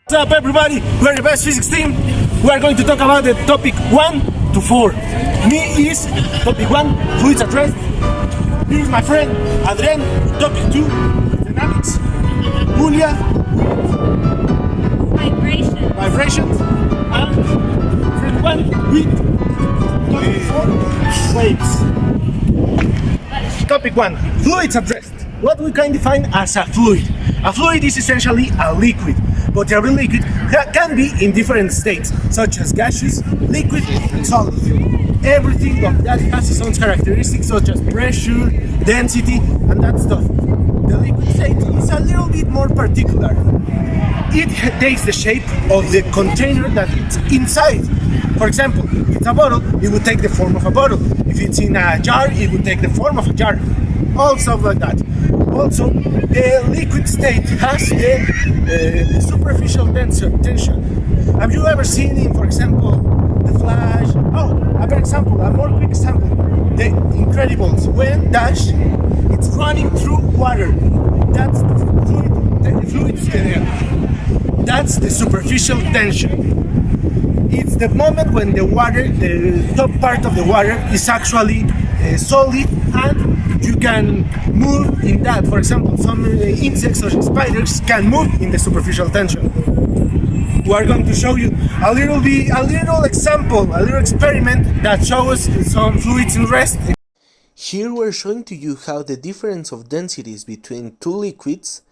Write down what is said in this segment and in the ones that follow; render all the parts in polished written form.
What's up, everybody? We're the best physics team. We are going to talk about the topic 1 to 4. Me is topic 1, fluids at rest. Here is my friend Adrian, topic 2, dynamics. Julia, vibrations. And friend 1 with topic 4, waves. Topic 1, fluids at rest. What we can define as a fluid. A fluid is essentially a liquid, but every liquid can be in different states, such as gaseous, liquid, and solid. Everything of that has its own characteristics, such as pressure, density, and that stuff. The liquid state is a little bit more particular. It takes the shape of the container that it's inside. For example, if it's a bottle, it would take the form of a bottle. If it's in a jar, it would take the form of a jar. All stuff like that. Also, the liquid state has the superficial tension. Have you ever seen, for example, The Flash? Oh, a better example, a more quick example. The Incredibles, when Dash it's running through water. That's the fluid that's the superficial tension. It's the moment when the water, the top part of the water is actually solid and you can move in that. For example, some insects such as spiders can move in the superficial tension. We are going to show you a little example, a little experiment that shows some fluids in rest. Here we're showing to you how the difference of densities between two liquids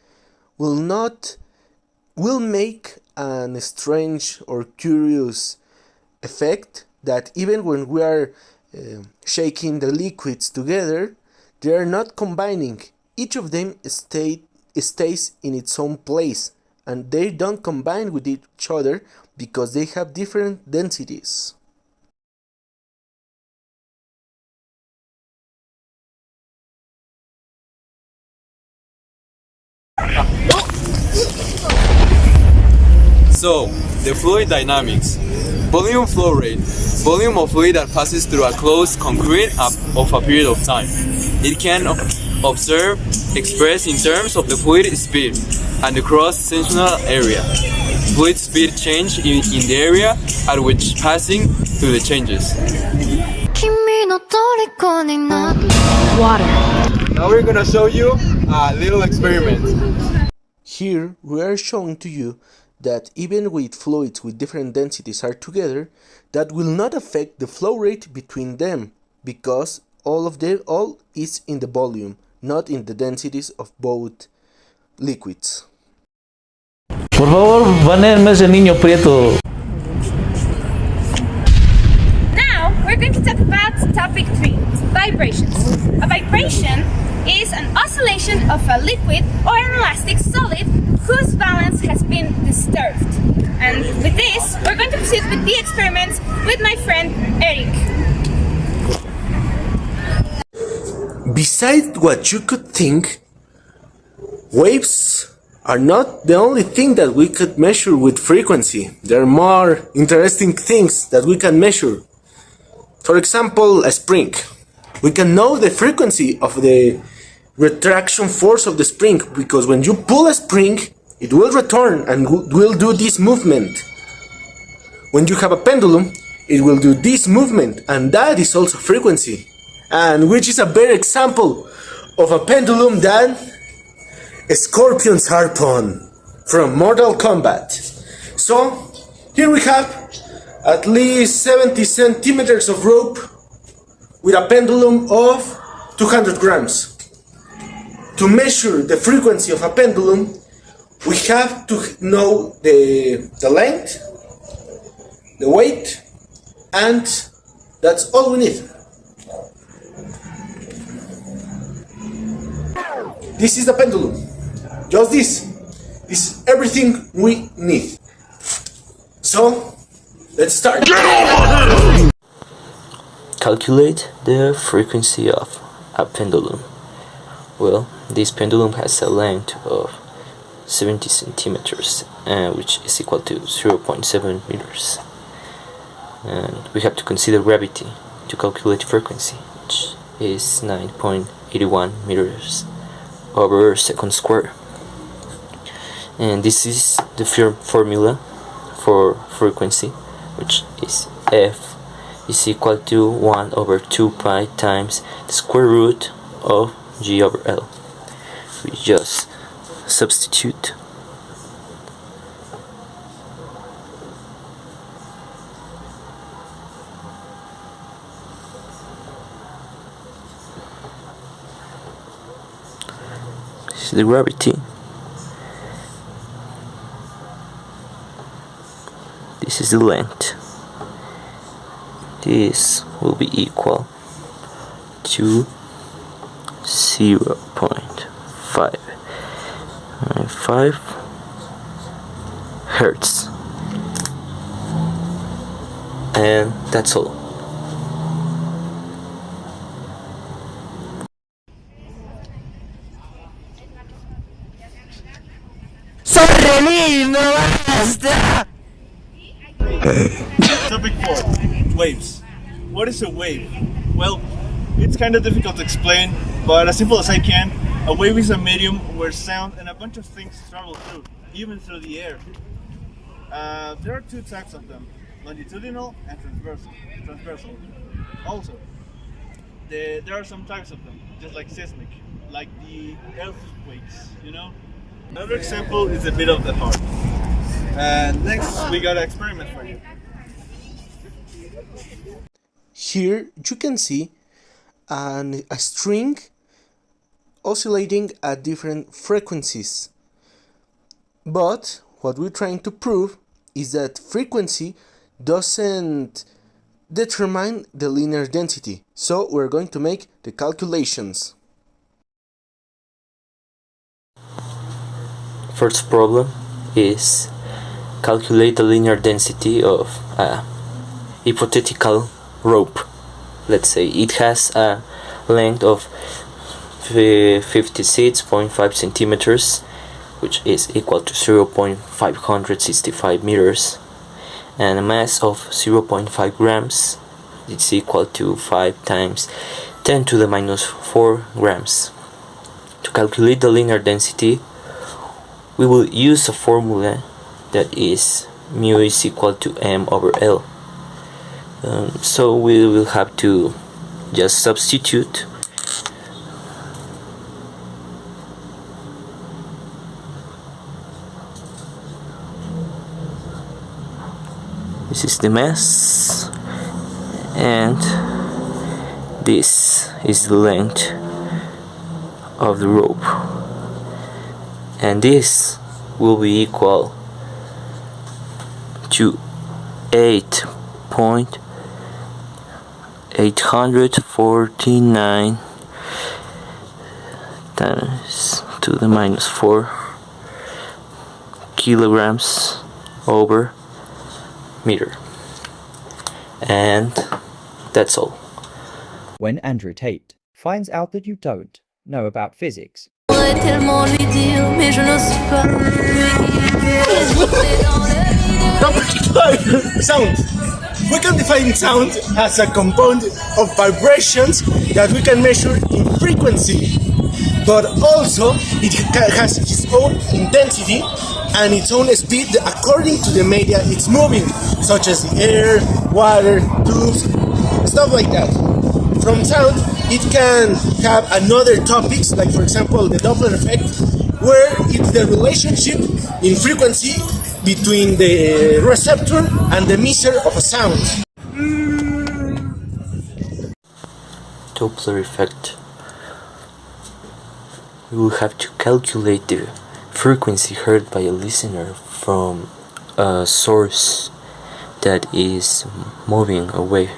will make an strange or curious effect that even when we are shaking the liquids together, they are not combining. Each of them stays in its own place and they don't combine with each other because they have different densities. So, the fluid dynamics. Volume flow rate. Volume of fluid that passes through a closed concrete of a period of time. It can expressed in terms of the fluid speed and the cross-sectional area. Fluid speed change in the area at which passing through the changes. Water. Now we're gonna show you a little experiment. Here we are showing to you that even with fluids with different densities are together, that will not affect the flow rate between them because all is in the volume, not in the densities of both liquids. Por favor, banéenme ese niño prieto. Now we're going to talk about topic 3, vibrations. A vibration is an oscillation of a liquid or an elastic solid whose balance has been disturbed. And with this, we're going to proceed with the experiments with my friend Erick. Besides what you could think, waves are not the only thing that we could measure with frequency. There are more interesting things that we can measure. For example, a spring. We can know the frequency of the retraction force of the spring because when you pull a spring, it will return and will do this movement. When you have a pendulum, it will do this movement, and that is also frequency. And which is a better example of a pendulum than a scorpion's harpoon from Mortal Kombat. So here we have at least 70 centimeters of rope with a pendulum of 200 grams. To measure the frequency of a pendulum, we have to know the length, the weight, and that's all we need. This is the pendulum. Just this. This is everything we need. So, let's start. Calculate the frequency of a pendulum. Well, this pendulum has a length of 70 centimeters, which is equal to 0.7 meters. And we have to consider gravity to calculate frequency, which is 9.81 meters over second square. And this is the formula for frequency, which is F is equal to 1 over 2 pi times the square root of G over L. We just substitute. This is the gravity. This is the length. This will be equal to 0.5 hertz, and that's all. Topic 4. Waves. What is a wave? Well, it's kind of difficult to explain, but as simple as I can, a wave is a medium where sound and a bunch of things travel through, even through the air. There are two types of them, longitudinal and transversal. Also, there are some types of them, just like seismic, like the earthquakes, you know? Another example is a bit of the heart. And next, we got an experiment for you. Here you can see a string oscillating at different frequencies. But what we're trying to prove is that frequency doesn't determine the linear density. So we're going to make the calculations. First problem is calculate the linear density of a hypothetical rope. Let's say it has a length of 56.5 centimeters, which is equal to 0.565 meters, and a mass of 0.5 grams. It's equal to 5 times 10 to the minus 4 grams. To calculate the linear density, we will use a formula that is mu is equal to m over L. So we will have to just substitute. This is the mass, and this is the length of the rope, and this will be equal to 8.849 times to the minus 4 kilograms over meter. And that's all. When Andrew Tate finds out that you don't know about physics. Number 5. Sound. We can define sound as a compound of vibrations that we can measure in frequency, but also it has its own intensity and its own speed according to the media it's moving, such as the air, water, tubes, stuff like that. From sound, it can have another topics, like for example the Doppler effect, where it's the relationship in frequency between the receptor and the emisser of a sound. Doppler effect. We will have to calculate the frequency heard by a listener from a source that is moving away.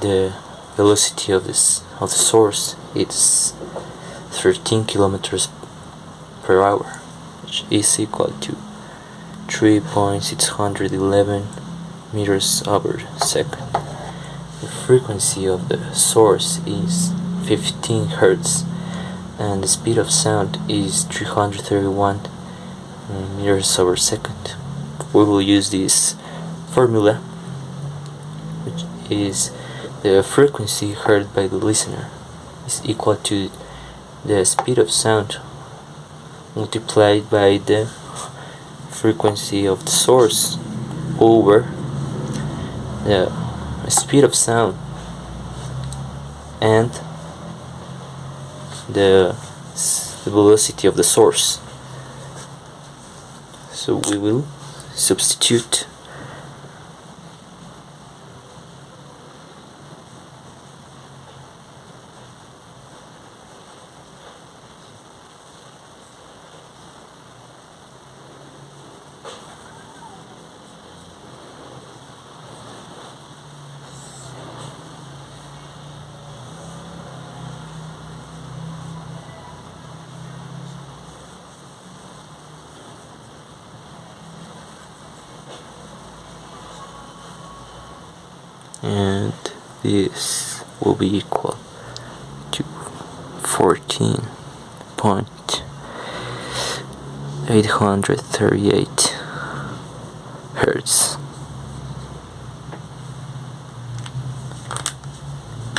The velocity of the source is 13 kilometers per hour, which is equal to 3.611 meters over second. The frequency of the source is 15 hertz, and the speed of sound is 331 meters over second. We will use this formula, which is the frequency heard by the listener is equal to the speed of sound multiplied by the frequency of the source over the speed of sound and the velocity of the source. So we will substitute and this will be equal to 14.838 Hertz.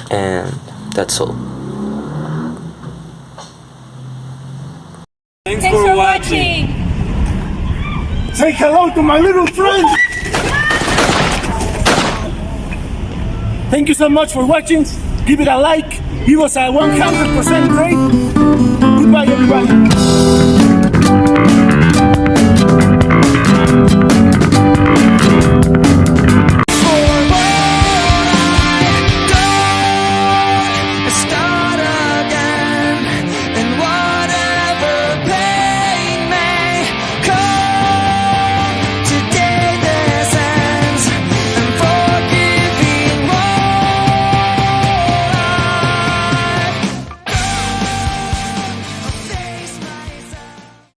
And that's all. Thanks Thanks for watching. Say hello to my little friend! Thank you so much for watching. Give it a like. Give us a 100% grade. Goodbye, everybody.